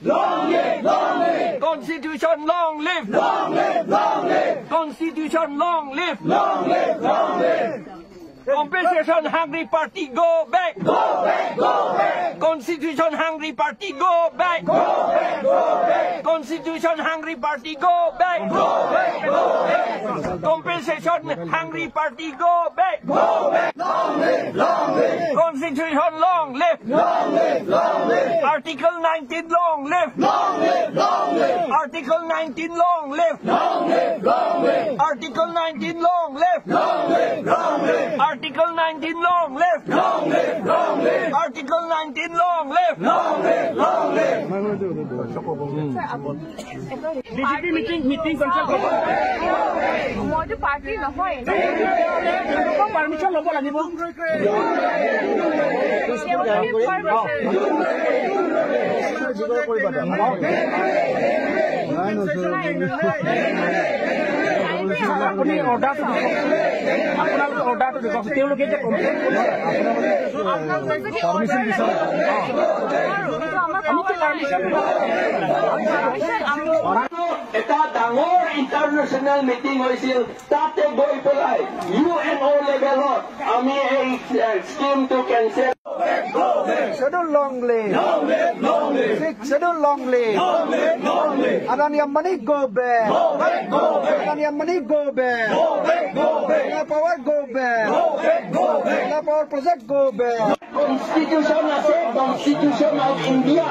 Long live, long live. Constitution, long live. Long live, long live. Constitution, long live. Long live, long live. Compensation hungry party, go back. Go back, go back. Constitution hungry party, go back. Go back, go back. Constitution hungry party, go back. Go back, go back. Compensation hungry party, go back. Go back. Long live, long live. Constitution, long live. Long live, long live. Article 19, long live. Long live, long live. Article 19, long live. Long live, long live. Article 19, long live. Long live, long live. Article 19, long live. Long live, long live. Article 19, long live. Long live, long live. BJP meeting cancel কৰিব মইতো party নহয় permission ল'ব লাগিব আপুনি অৰ্ডাৰটো দিব আপোনালোকে অৰ্ডাৰটো দিব তেওঁলোকে যে কমপ্লেইন পাৰমিশন বিচাৰে আমিতো পাৰমিশন এটা ডাঙৰ ইণ্টাৰনেশ্যনেল মিটিং হৈছিল তাতে গৈ পেলাই UNO লেভেলত আমি এই স্কিমটো cancel Schedule long live. Long live, long live. Schedule long live. Long live, long live. Adania money go back. Go back, go back. Adania money go back. Go back, go back. Adania power go back. Go back, go back. Adania power project go back. Constitution আছে Constitution of India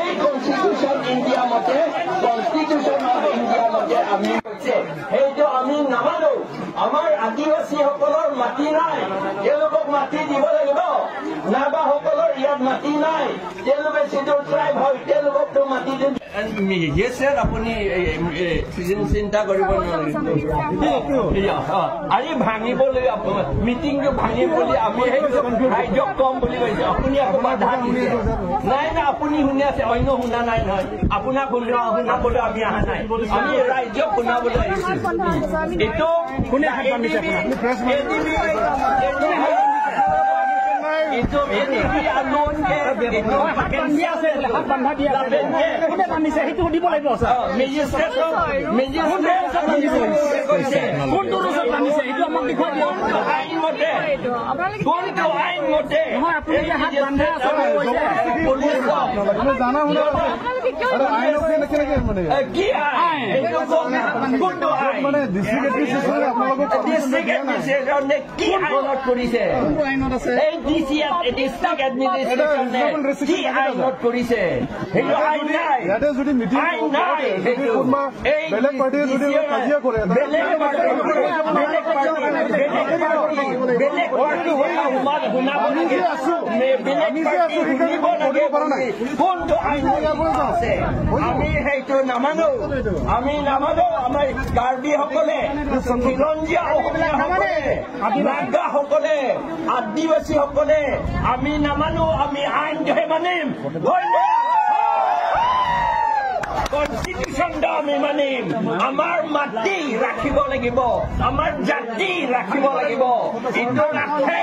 এই Constitution India মতে Constitution of India মতে আমি কৈছে সেইটো আমি নামানো আমাৰ আদিবাসীসকলৰ মাটি নাই তেওঁলোকক মাটি দিব লাগিব নাগাসকলৰ ইয়াত মাটি নাই তেওঁলোকে শিডিউল ট্ৰাইব হয় তেওঁলোককতো মাটি দিম Yes sir আপুনি চিন্তা কৰিব নোৱাৰিব আজি ভাঙিবলৈ মিটিংটো ভাঙিবলৈ আমি ৰাইজক কম বুলি কৈছে আপুনি আকৌ বাধা দিছে নাই না আপুনি শুনি আছে অন্য শুনা নাই নহয় আপোনাক শুনাবলৈ আমি অহা নাই আমি ৰাইজক শুনাবলৈ আহিছোঁ এইটো কোনে হাত বান্ধিছে itu alone হাত বান্ধি আছে হাত বান্ধা দিয়া আছে কোনে বান্ধিছে সেইটো সুধিব লাগিব কোনটো ৰুচত বান্ধিছে সেইটো আমাক দেখুৱাই দিয়ক আইন মতে কোনটো আইন মতে নহয় আপুনি যে হাত বান্ধে আছে জানা শুনা আইন কেনেকে মানে কি আইন কোনটো আইন মানে ডিস্ট্ৰিক্ট এডমিনিষ্ট্ৰেশ্যনে আপোনালোকক ডিস্ট্ৰিক্ট এডমিনিষ্ট্ৰেশ্যনে কি আইনত কৰিছে কোনটো আইনত আছে এই ডিস্ট্ৰিক্ট এডমিনিষ্ট্ৰেশ্যনে কি আইনত কৰিছে সেইটো আইন নাই ইয়াতে যদি মিটিং আইন নাই কোনোবা বেলেগ পাৰ্টিয়ে যদি কাজিয়া কৰে বেলেগ পাৰ্টি কোনটো আইন আছে আমি সেইটো নামানো আমি নামানো আমাৰ কাৰ্বিসকলে খিলঞ্জীয়া অসমীয়াসকলে নাগাসকলে আদিবাসীসকলে আমি নামানো আমি আইনটোহে মানিম কনষ্টিটিউশ্যন আমি মানিম আমাৰ মাটি ৰাখিব লাগিব আমাৰ জাতি ৰাখিব লাগিব এইটো নাথাকে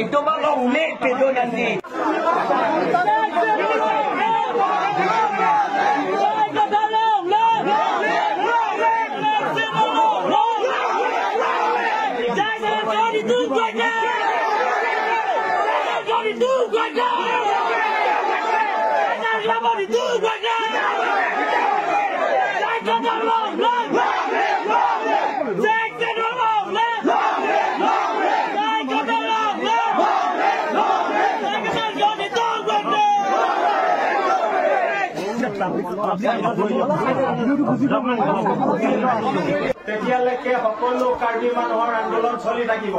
এইটো মালক লেট পেটো নানি তেতিয়ালৈকে সকলো কাৰ্বি মানুহৰ আন্দোলন চলি থাকিব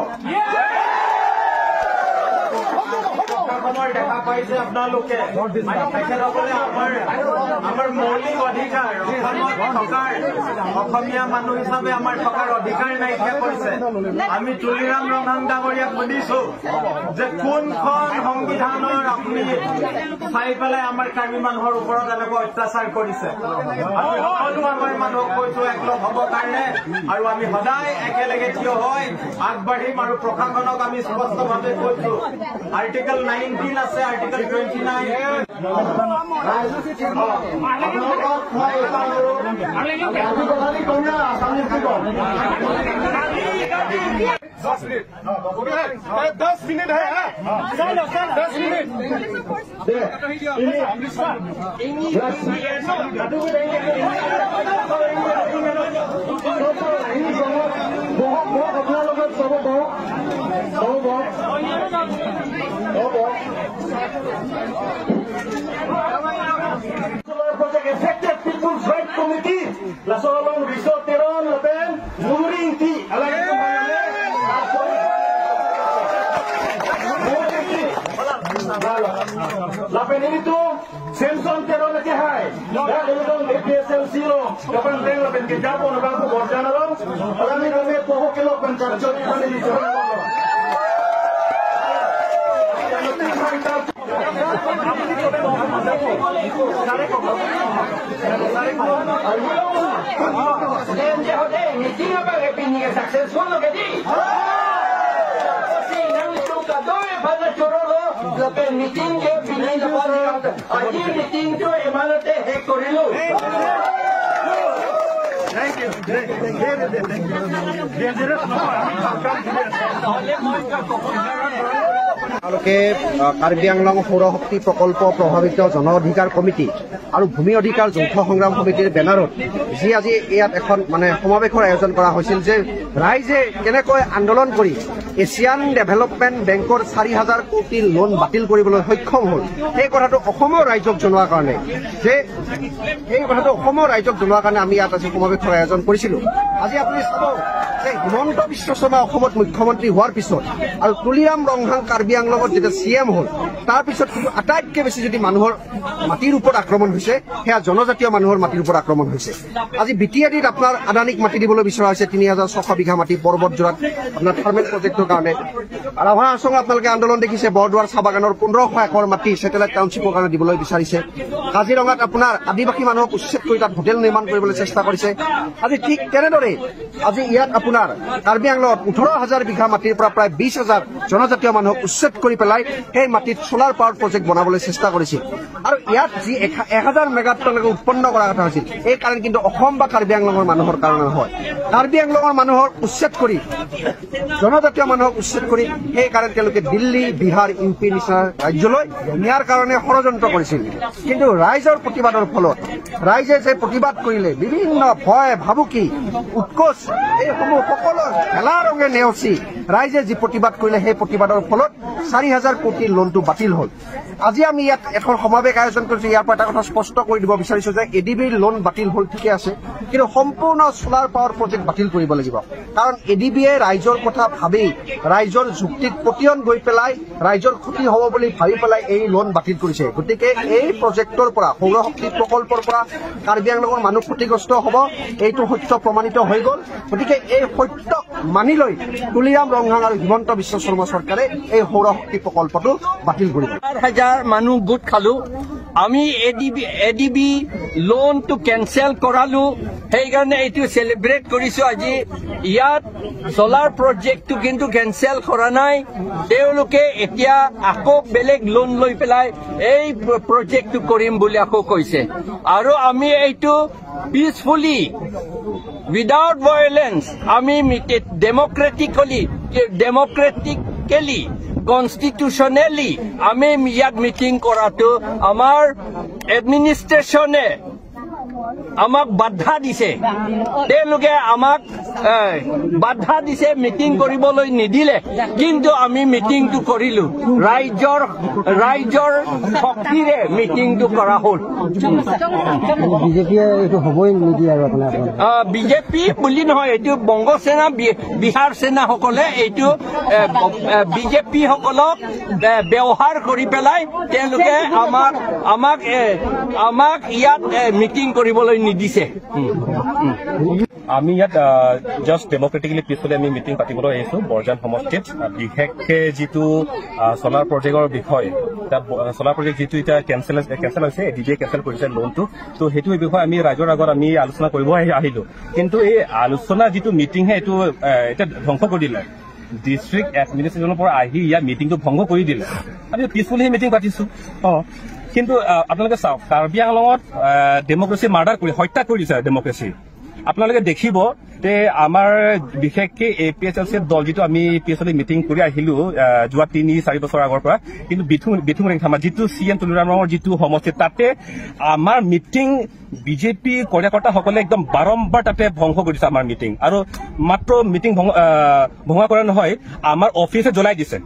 সময় দেখা পাইছে আপোনালোকে তেখেতসকলে আমাৰ মৌলিক অধিকাৰ থকাৰ অসমীয়া মানুহ হিচাপে আমাৰ থকাৰ অধিকাৰ নাইকিয়া কৰিছে আমি তুলিৰাম ৰঙাং ডাঙৰীয়াক সুধিছো যে কোনখন সংবিধানৰ আপুনি চাই পেলাই আমাৰ কাৰ্বি মানুহৰ ওপৰত এনেকুৱা অত্যাচাৰ কৰিছে আমি সকলো আমাৰ মানুহক কৈছো একলগ হ'ব কাৰণে আৰু আমি সদায় একেলগে থিয় হৈ আগবাঢ়িম আৰু প্ৰশাসনক আমি স্পষ্টভাৱে কৈছো আৰ্টিকল 19 আছে আৰ্টিকল 29 दस मिनट है 10 minute Effective People's Rights Committee, la Solomon Risoteron, la Ben, Murinti, la Benito, Samson Teron na kihay, dahil itong APSL Zero, kapag tayo na benkijapo na bangko Borjanalong, marami kami poho kilo pancharcho ni Benito. Meeting apa yang successful lo kadi? Si nang itu kadoy pada corolo, lepas meeting ke pilih lepas aji meeting tu emanate hek korilu. Thank you. Karbi Anglong সৌৰশক্তি প্ৰকল্প প্ৰভাৱিত জন অধিকাৰ committee আৰু ভূমি অধিকাৰ যৌথ সংগ্ৰাম সমিতিৰ বেনাৰত যি আজি ইয়াত এখন সমাৱেশৰ আয়োজন কৰা হৈছিল যে ৰাইজে কেনেকৈ আন্দোলন কৰি এছিয়ান ডেভেলপমেণ্ট বেংকৰ 4,000 কোটি লোন বাতিল কৰিবলৈ সক্ষম হ'ল এই কথাটো অসমৰ ৰাইজক জনোৱাৰ কাৰণে আমি ইয়াত আজি সমাৱেশৰ আয়োজন কৰিছিলোঁ। আজি আপুনি চাব যে হিমন্ত বিশ্ব শৰ্মা অসমত মুখ্যমন্ত্ৰী হোৱাৰ পিছত আৰু তুলিৰাম ৰংহাং কাৰ্বি আংলঙত যেতিয়া CM হ'ল তাৰ পিছত কিন্তু আটাইতকৈ বেছি যদি মানুহৰ মাটিৰ ওপৰত আক্ৰমণ হৈছে সেয়া জনজাতীয় মানুহৰ মাটিৰ ওপৰত আক্ৰমণ হৈছে। আজি BTADত আপোনাৰ আদানীক মাটি দিবলৈ বিচৰা হৈছে 3,600 বিঘা মাটি পৰ্বতজোৰাত আপোনাৰ থাৰ্মেল প্ৰজেক্টৰ কাৰণে। ৰাভা আচং আপোনালোকে আন্দোলন দেখিছে, বৰদুৱাৰ চাহ বাগানৰ 1500 একৰ মাটি ছেটেলাইট টাউনশ্বিপৰ কাৰণে দিবলৈ বিচাৰিছে। কাজিৰঙাত আপোনাৰ আদিবাসী মানুহক উচ্ছেদ কৰি তাত হোটেল নিৰ্মাণ কৰিবলৈ চেষ্টা কৰিছে। আজি ঠিক তেনেদৰে আজি ইয়াত আপোনাৰ কাৰ্বি আংলঙত 18,000 বিঘা মাটিৰ পৰা প্ৰায় 20,000 জনজাতীয় মানুহক উচ্ছেদ কৰি পেলাই সেই মাটিত সোলাৰ পাৱাৰ প্ৰজেক্ট বনাবলৈ চেষ্টা কৰিছিল। আৰু ইয়াত যি 1000 মেগাটনলৈকে উৎপন্ন কৰাৰ কথা হৈছিল এই কাৰণ কিন্তু অসম বা কাৰ্বি আংলঙৰ মানুহৰ কাৰণে নহয়। কাৰ্বি আংলঙৰ মানুহক উচ্ছেদ কৰি জনজাতীয় মানুহক উচ্ছেদ কৰি সেই কাৰণে তেওঁলোকে দিল্লী, বিহাৰ, UP নিচিনা ৰাজ্যলৈ নিয়াৰ কাৰণে ষড়যন্ত্ৰ কৰিছিল। কিন্তু ৰাইজৰ প্ৰতিবাদৰ ফলত ৰাইজে যে প্ৰতিবাদ কৰিলে বিভিন্ন ভয় ভাবুকি উৎকোচ এইসমূহ সকলো খেলা ৰঙে নেওচি ৰাইজে যি প্ৰতিবাদ কৰিলে সেই প্ৰতিবাদৰ ফলত 4,000 কোটিৰ লোনটো বাতিল হ'ল। আজি আমি ইয়াত এখন সমাৱেশ আয়োজন কৰিছোঁ। ইয়াৰ পৰা এটা কথা স্পষ্ট কৰি দিব বিচাৰিছোঁ যে ADBৰ লোন বাতিল হ'ল ঠিকে আছে, কিন্তু সম্পূৰ্ণ সোলাৰ পাৱাৰ প্ৰজেক্ট বাতিল কৰিব লাগিব। কাৰণ ADBয়ে ৰাইজৰ কথা ভাবি ৰাইজৰ যুক্তিত পতিয়ন গৈ পেলাই ৰাইজৰ ক্ষতি হ'ব বুলি ভাবি পেলাই এই লোন বাতিল কৰিছে। গতিকে এই প্ৰজেক্টৰ পৰা সৌৰশক্তি প্ৰকল্পৰ পৰা কাৰ্বি আংলঙৰ মানুহ ক্ষতিগ্ৰস্ত হ'ব, এইটো সত্য প্ৰমাণিত হৈ গ'ল। গতিকে এই সত্য মানি লৈ তুলিৰাম ৰংহাং আৰু হিমন্ত বিশ্ব শৰ্মা চৰকাৰে এই সৌৰশক্তি প্ৰকল্পটো বাতিল কৰিব। 4,000 মানুহ গোট খালো, আমি ADB লোনটো কেনচেল কৰালো, সেইকাৰণে এইটো চেলিব্ৰেট কৰিছো। আজি ইয়াত চলাৰ প্ৰজেক্টটো কিন্তু কেনচেল কৰা নাই, তেওঁলোকে এতিয়া আকৌ বেলেগ লোন লৈ পেলাই এই প্ৰজেক্টটো কৰিম বুলি আকৌ কৈছে। আৰু আমি এইটো পিচফুলি উইদাউট ভায়োলেন্স আমি ডেমক্ৰেটিকেলি কনষ্টিটিউচনেলি আমি ইয়াত মিটিং কৰাটো আমাৰ এডমিনিষ্ট্ৰেশ্যনে আমাক বাধা দিছে, তেওঁলোকে আমাক বাধা দিছে, মিটিং কৰিবলৈ নিদিলে। কিন্তু আমি মিটিংটো কৰিলো, ৰাইজৰ শক্তিৰে মিটিংটো কৰা হ'ল। বিজেপি বুলি নহয়, এইটো বংগ সেনা বিহাৰ সেনাসকলে এইটো বিজেপি সকলক ব্যৱহাৰ কৰি পেলাই তেওঁলোকে আমাক ইয়াত মিটিং কৰিবলৈ নিদিছে। আমি ইয়াত জাষ্ট ডেমক্ৰেটিকেলি পিছফালে আমি মিটিং পাতিবলৈ আহিছো বৰজান সমষ্টিত। বিশেষকে যিটো চলাৰ প্ৰজেক্টৰ বিষয়, তাত চলাৰ প্ৰজেক্ট যিটো এতিয়া কেনচেল হৈছে, ADBয়ে কেনচেল কৰিছে লোনটো, তো সেইটো বিষয়ে আমি ৰাইজৰ আগত আমি আলোচনা কৰিব আহিলো। কিন্তু এই আলোচনা যিটো মিটিংহে এইটো এতিয়া ধ্বংস কৰি দিলে। ডিষ্ট্ৰিক্ট এডমিনিষ্ট্ৰেশ্যনৰ পৰা আহি ইয়াত মিটিংটো ভংগ কৰি দিলে। আমি পিছফুলি মিটিং পাতিছো। কিন্তু আপোনালোকে চাওক কাৰ্বি আংলঙত ডেমক্ৰেচি মাৰ্ডাৰ কৰি হত্যা কৰিছে ডেমক্ৰেচি আপোনালোকে দেখিব যে আমাৰ বিশেষকৈ APSLC দল যিটো আমি PSLC মিটিং কৰি আহিলো যোৱা 3-4 বছৰ আগৰ পৰা কিন্তু বিথুং ৰেংথামা যিটো CM তুলিৰাম ৰঙৰ যিটো সমষ্টি তাতে আমাৰ মিটিং বিজেপি কাৰ্যকৰ্তাসকলে একদম বাৰম্বাৰ তাতে ভংগ কৰিছে আমাৰ মিটিং আৰু মাত্ৰ মিটিং ভঙা কৰা নহয় আমাৰ অফিচে জ্বলাই দিছে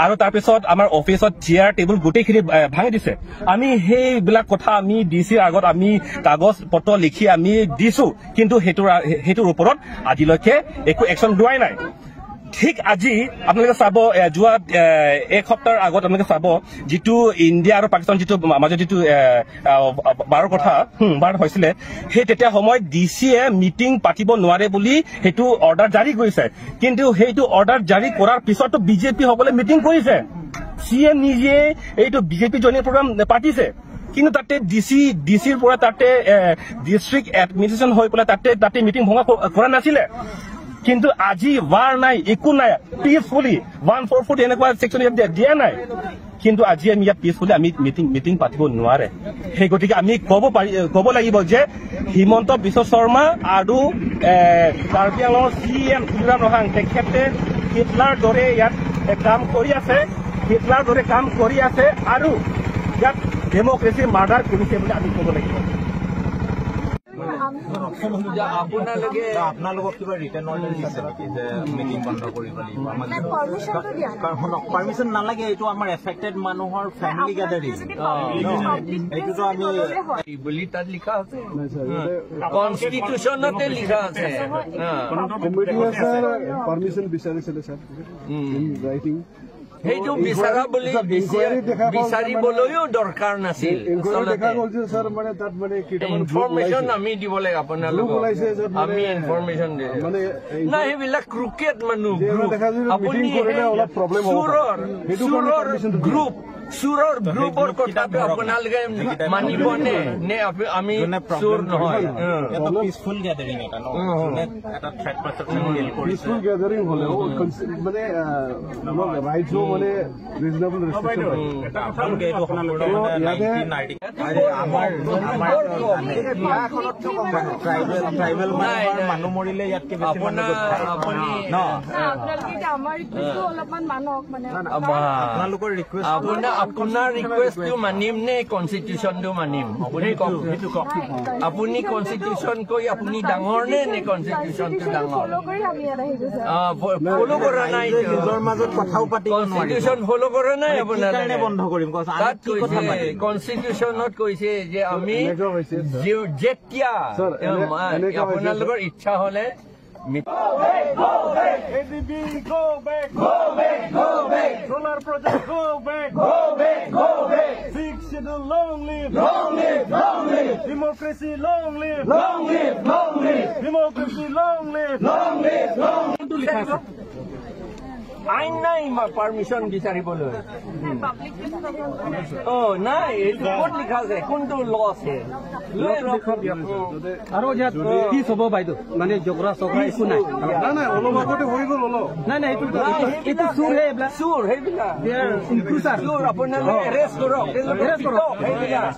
আৰু তাৰপিছত আমাৰ অফিচত চেয়াৰ টেবুল গোটেইখিনি ভাঙি দিছে আমি সেইবিলাক কথা আমি ডিচিৰ আগত আমি কাগজ পত্ৰ লিখি আমি দিছো কিন্তু সেইটোৰ ওপৰত আজিলৈকে একো একশ্যন লোৱাই নাই ঠিক আজি আপোনালোকে চাব যোৱা এক সপ্তাহৰ আগত আপোনালোকে চাব যিটো ইণ্ডিয়া আৰু পাকিস্তান যিটো মাজত যিটো বাৰৰ কথা বাৰ হৈছিলে সেই তেতিয়া সময়ত ডিচিয়ে মিটিং পাতিব নোৱাৰে বুলি সেইটো অৰ্ডাৰ জাৰি কৰিছে কিন্তু সেইটো অৰ্ডাৰ জাৰি কৰাৰ পিছতো বিজেপি সকলে মিটিং কৰিছে CM নিজে এইটো বিজেপি জইনিং প্ৰগ্ৰাম পাতিছে কিন্তু তাতে ডিচিৰ পৰা তাতে ডিষ্ট্ৰিক্ট এডমিনিষ্ট্ৰেশ্যন হৈ পেলাই তাতে মিটিং ভঙা কৰা নাছিলে কিন্তু আজি ৱাৰ নাই একো নাই পিছফুলি 144 এনেকুৱা সেকশন দিয়া নাই কিন্তু আজি আমি ইয়াত পিছফুলি আমি মিটিং পাতিব নোৱাৰে সেই গতিকে আমি ক'ব লাগিব যে হিমন্ত বিশ্ব শৰ্মা আৰু কাৰ্বি আংলঙৰ CM তুলিৰাম ৰহাং তেখেতে হিটলাৰ দৰে ইয়াত কাম কৰি আছে আৰু ইয়াত ডেমক্ৰেচি মাৰ্ডাৰ কৰিছে বুলি আমি ক'ব লাগিব আপোনালোকক কিবা ৰিটাৰ্ণ অৰ্ডাৰ দিছে নেকি যে মিটিং বন্ধ কৰিব লাগিব পাৰ্মিশ্যন নালাগে এইটো আমাৰ এফেক্টেড মানুহৰ ফেমিলি গেদাৰিং এইটোতো আমি বুলি তাত লিখা আছে কনষ্টিটিউচনতে লিখা আছে পাৰ্মিশ্যন বিচাৰিছিলে ছাৰ ৰাইটিং সেইটো বিচাৰিবলৈও দৰকাৰ নাছিল ইনফৰমেশ্যন আমি দিব লাগে আপোনালোকক আমি ইনফৰমেশ্যন নাই সেইবিলাক ক্ৰিকেট মানুহ আপুনি চুৰৰ গ্ৰুপৰ কথাটো আপোনালোকে মানিব নে আমি চুৰ নহয় পিছফুল গেদাৰিং এটা থ্ৰেট পিছফুল গেদাৰিং হলেও মানে ৰাইটছ মানে ৰিজনেবল ট্ৰাইবেল মানুহ মৰিলে ইয়াতকে আপোনালোকৰ ৰিকুৱেষ্ট আপোনাৰ ৰিকুৱেষ্টটো মানিম নে কনষ্টিটিউচনটো মানিম আপুনি কনষ্টিটিউচন কৈ আপুনি ডাঙৰ নে কনষ্টিটিউচনটো ডাঙৰ ফলো কৰা নাই নিজৰ মাজত কথাও পাতিব কনষ্টিটিউচন ফলো কৰা নাই আপোনালোকে বন্ধ কৰিম তাত কৈছে কনষ্টিটিউচনত কৈছে যে আমি যেতিয়া আপোনালোকৰ ইচ্ছা হলে ADB, go back. Solar project, go back. Six schedule, long live. Democracy, long live. Democracy, long live. আইন নাই পাৰ্মিশ্যন বিচাৰিবলৈ নাই এইটো ক'ত লিখা আছে কোনটো ল আছে আৰু ইয়াত পিছ হ'ব বাইদেউ মানে জগৰা চগৰা একো নাই নাই অলপ আগতে হৈ গ'ল অলপ নাই এইটো চুৰ হে এইবিলাক চুৰ সেইবিলাক চুৰ আপোনালোকে এৰেষ্ট কৰক সেইবিলাক